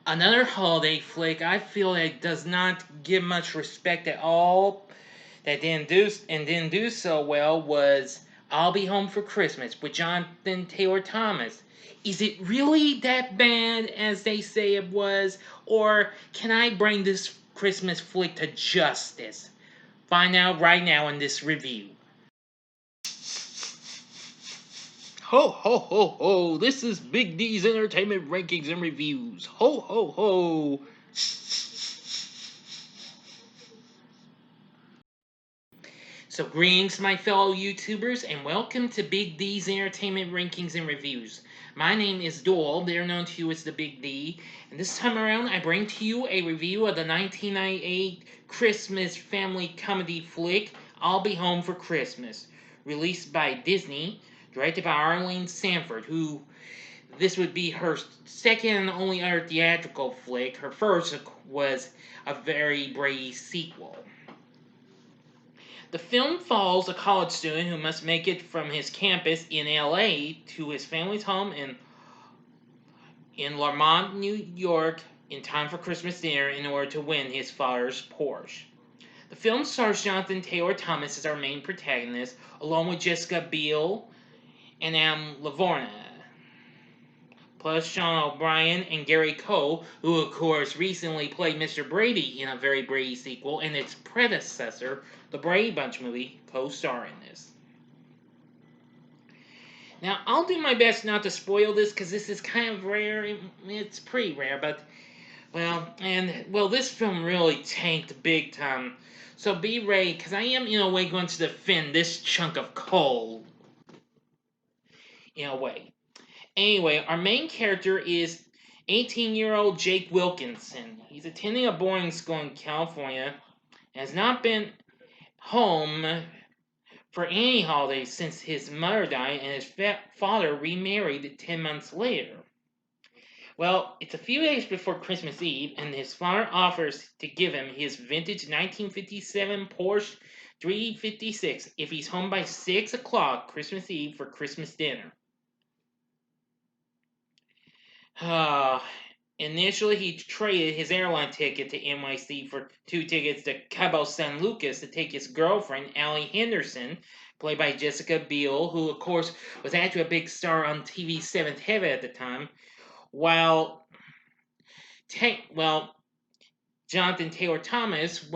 Another holiday flick I feel that does not give much respect at all, that didn't do so well, was I'll Be Home for Christmas with Jonathan Taylor Thomas. Is it really that bad as they say it was, or can I bring this Christmas flick to justice? Find out right now in this review. Ho ho ho ho! This is Big D's Entertainment Rankings and Reviews. Ho ho ho! So, greetings, my fellow YouTubers, and welcome to Big D's Entertainment Rankings and Reviews. My name is Doyle, better known to you as the Big D, and this time around I bring to you a review of the 1998 Christmas family comedy flick, I'll Be Home for Christmas, released by Disney, directed by Arlene Sanford, who this would be her second and only other theatrical flick. Her first was a very brave sequel. The film follows a college student who must make it from his campus in LA to his family's home in Lamont, New York, in time for Christmas dinner in order to win his father's Porsche. The film stars Johnathan Taylor Thomas as our main protagonist, along with Jessica Biel and Lavorna, plus Sean O'Brien and Gary Cole, who of course recently played Mr. Brady in a very Brady sequel, and its predecessor, the Brady Bunch movie, co-star in this. Now, I'll do my best not to spoil this because this is kind of rare. It's pretty rare, but this film really tanked big time. So be ready, because I am in a way going to defend this chunk of coal. In a way. Anyway, our main character is 18-year-old Jake Wilkinson. He's attending a boarding school in California and has not been home for any holidays since his mother died and his father remarried 10 months later. Well, it's a few days before Christmas Eve, and his father offers to give him his vintage 1957 Porsche 356 if he's home by 6 o'clock Christmas Eve for Christmas dinner. Initially, he traded his airline ticket to NYC for 2 tickets to Cabo San Lucas to take his girlfriend, Allie Henderson, played by Jessica Biel, who, of course, was actually a big star on TV's Seventh Heaven at the time, while Jonathan Taylor Thomas,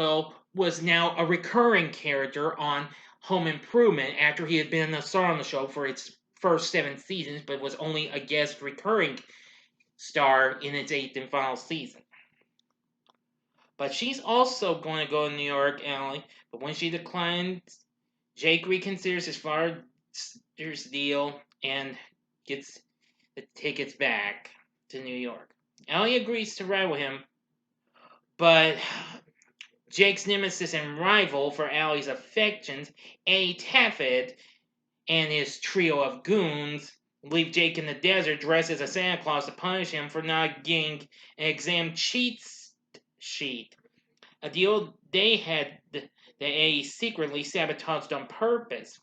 was now a recurring character on Home Improvement after he had been a star on the show for its first 7 seasons, but was only a guest recurring star in its 8th and final season. But she's also going to go to New York, Allie. But when she declines, Jake reconsiders his father's deal and gets the tickets back to New York. Allie agrees to ride with him, but Jake's nemesis and rival for Allie's affections, Eddie Taffet, and his trio of goons leave Jake in the desert dressed as a Santa Claus to punish him for not getting an exam cheat sheet, a deal they had that Eddie secretly sabotaged on purpose.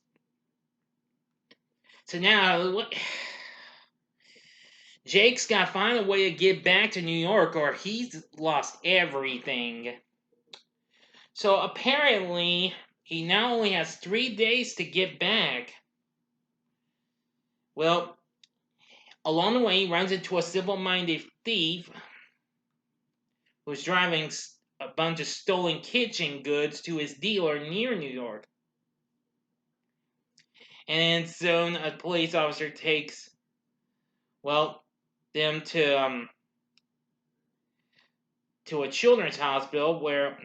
So now Jake's got to find a way to get back to New York or he's lost everything. So apparently, he now only has 3 days to get back. Well, along the way, he runs into a simple-minded thief who's driving a bunch of stolen kitchen goods to his dealer near New York. And then soon a police officer takes, them to a children's hospital where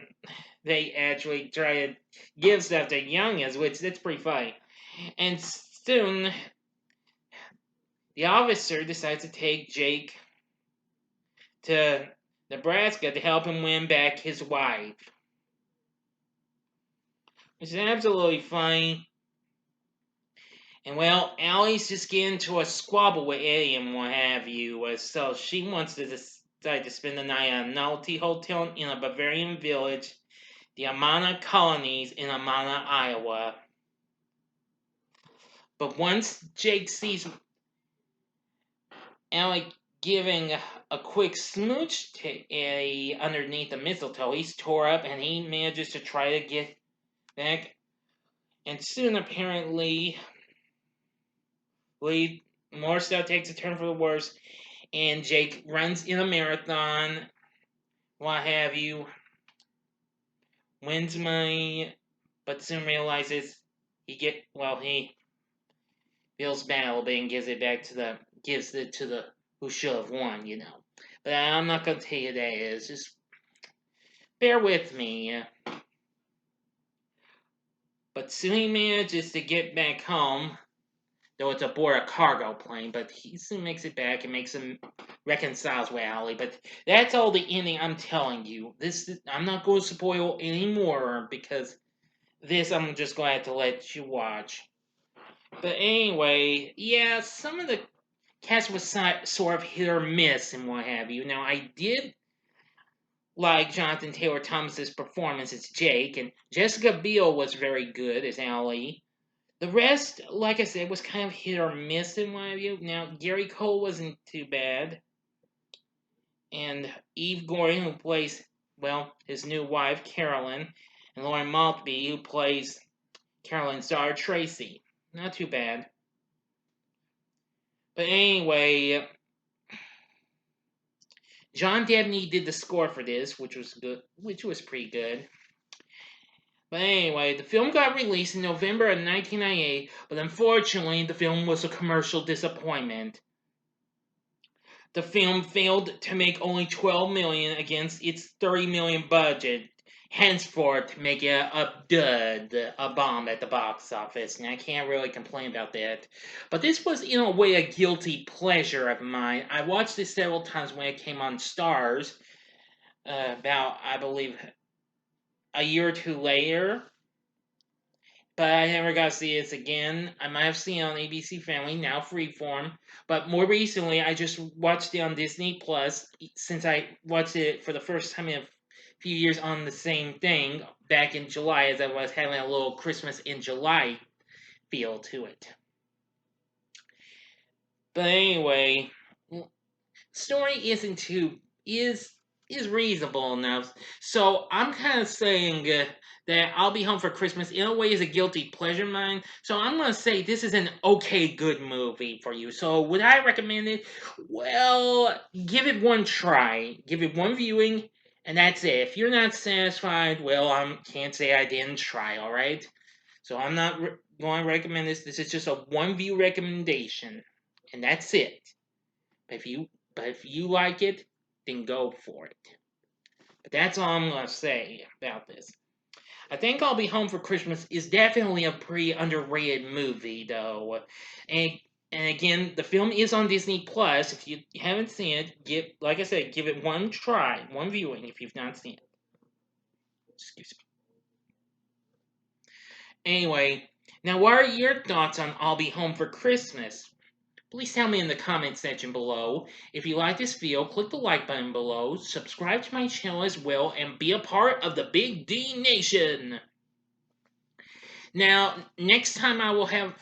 they actually try to give stuff to youngins, which that's pretty funny. And soon, the officer decides to take Jake to Nebraska to help him win back his wife. Which is absolutely funny. And Allie's just getting into a squabble with Eddie and what have you. So she wants to decide to spend the night at a novelty hotel in a Bavarian village, the Amana Colonies in Amana, Iowa. But once Jake sees Allie giving a quick smooch underneath the mistletoe. He's tore up and he manages to try to get back. And soon, apparently, more stuff takes a turn for the worse. And Jake runs in a marathon, what have you, wins money, but soon realizes he feels bad a little bit and gives it to the who should have won, you know. But I'm not gonna tell you that is. Just bear with me. But soon he manages to get back home, though it's aboard a cargo plane. But he soon makes it back and makes him reconciles with Allie. But that's all the ending I'm telling you. I'm not going to spoil anymore because this I'm just going to have to let you watch. But anyway, yeah, some of the cast was sort of hit or miss and what have you. Now, I did like Johnathan Taylor Thomas's performance as Jake, and Jessica Biel was very good as Allie. The rest, like I said, was kind of hit or miss in my view. Now, Gary Cole wasn't too bad. And Eve Gordon, who plays, his new wife, Carolyn, and Lauren Maltby, who plays Carolyn's daughter, Tracy. Not too bad. But anyway, John Debney did the score for this, which was good, which was pretty good. But anyway, the film got released in November of 1998, but unfortunately, the film was a commercial disappointment. The film failed to make only $12 million against its $30 million budget, henceforth making it a dud, a bomb at the box office. And I can't really complain about that. But this was, in a way, a guilty pleasure of mine. I watched this several times when it came on Stars, about, I believe, a year or two later. But I never got to see this again. I might have seen it on ABC Family, now Freeform. But more recently, I just watched it on Disney Plus, since I watched it for the first time in a few years on the same thing back in July, as I was having a little Christmas in July feel to it. But anyway, story is reasonable enough. So I'm kind of saying that I'll Be Home for Christmas in a way is a guilty pleasure of mine. So I'm gonna say this is an okay good movie for you. So would I recommend it? Well, give it one try, give it one viewing, and that's it. If you're not satisfied, well, I can't say I didn't try. All right. So I'm not going to recommend this. This is just a one view recommendation, and that's it. But if you like it, then go for it. But that's all I'm gonna say about this. I think I'll Be Home for Christmas is definitely a pretty underrated movie, though. And and again, the film is on Disney Plus. If you haven't seen it, like I said, give it one try, one viewing if you've not seen it. Excuse me. Anyway, now what are your thoughts on I'll Be Home for Christmas? Please tell me in the comment section below. If you like this video, click the like button below, subscribe to my channel as well, and be a part of the Big D Nation. Now, next time I will have,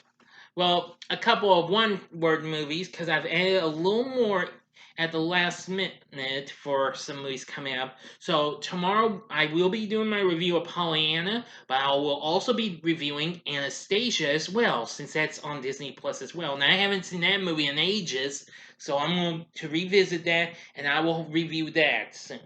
a couple of one-word movies, because I've added a little more at the last minute for some movies coming up. So tomorrow I will be doing my review of Pollyanna, but I will also be reviewing Anastasia as well, since that's on Disney Plus as well. Now I haven't seen that movie in ages, so I'm going to revisit that, and I will review that soon.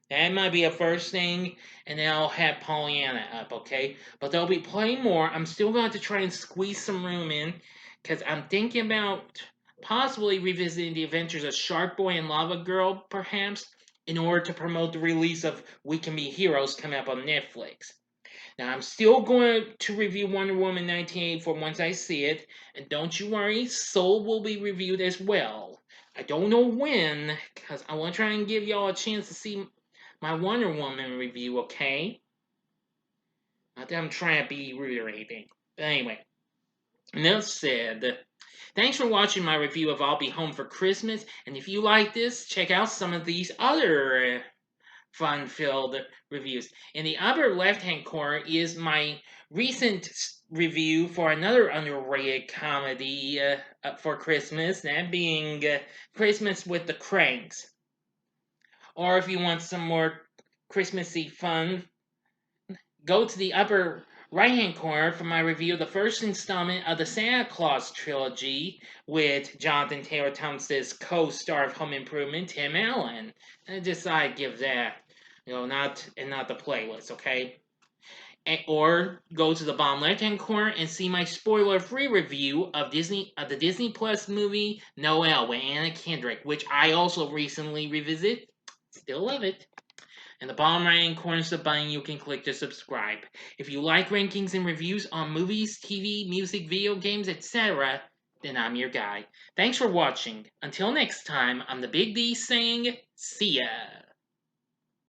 That might be a first thing, and then I'll have Pollyanna up, okay? But there'll be plenty more. I'm still going to try and squeeze some room in, because I'm thinking about possibly revisiting the adventures of Shark Boy and Lava Girl, perhaps, in order to promote the release of We Can Be Heroes coming up on Netflix. Now, I'm still going to review Wonder Woman 1984 once I see it, and don't you worry, Soul will be reviewed as well. I don't know when, because I want to try and give y'all a chance to see my Wonder Woman review, okay? Not that I'm trying to be reiterating. But anyway, enough said. Thanks for watching my review of I'll Be Home for Christmas, and if you like this, check out some of these other fun-filled reviews. In the upper left-hand corner is my recent review for another underrated comedy for Christmas, that being Christmas with the Cranks. Or if you want some more Christmassy fun, go to the upper right hand corner for my review of the first installment of the Santa Claus trilogy with Johnathan Taylor Thomas's co-star of Home Improvement, Tim Allen. And I decided to give that, not the playlist, okay? Or go to the bottom left hand corner and see my spoiler-free review of the Disney Plus movie Noelle with Anna Kendrick, which I also recently revisited. Still love it. In the bottom right hand corner is the button you can click to subscribe. If you like rankings and reviews on movies, TV, music, video games, etc., then I'm your guy. Thanks for watching. Until next time, I'm the Big D saying, see ya!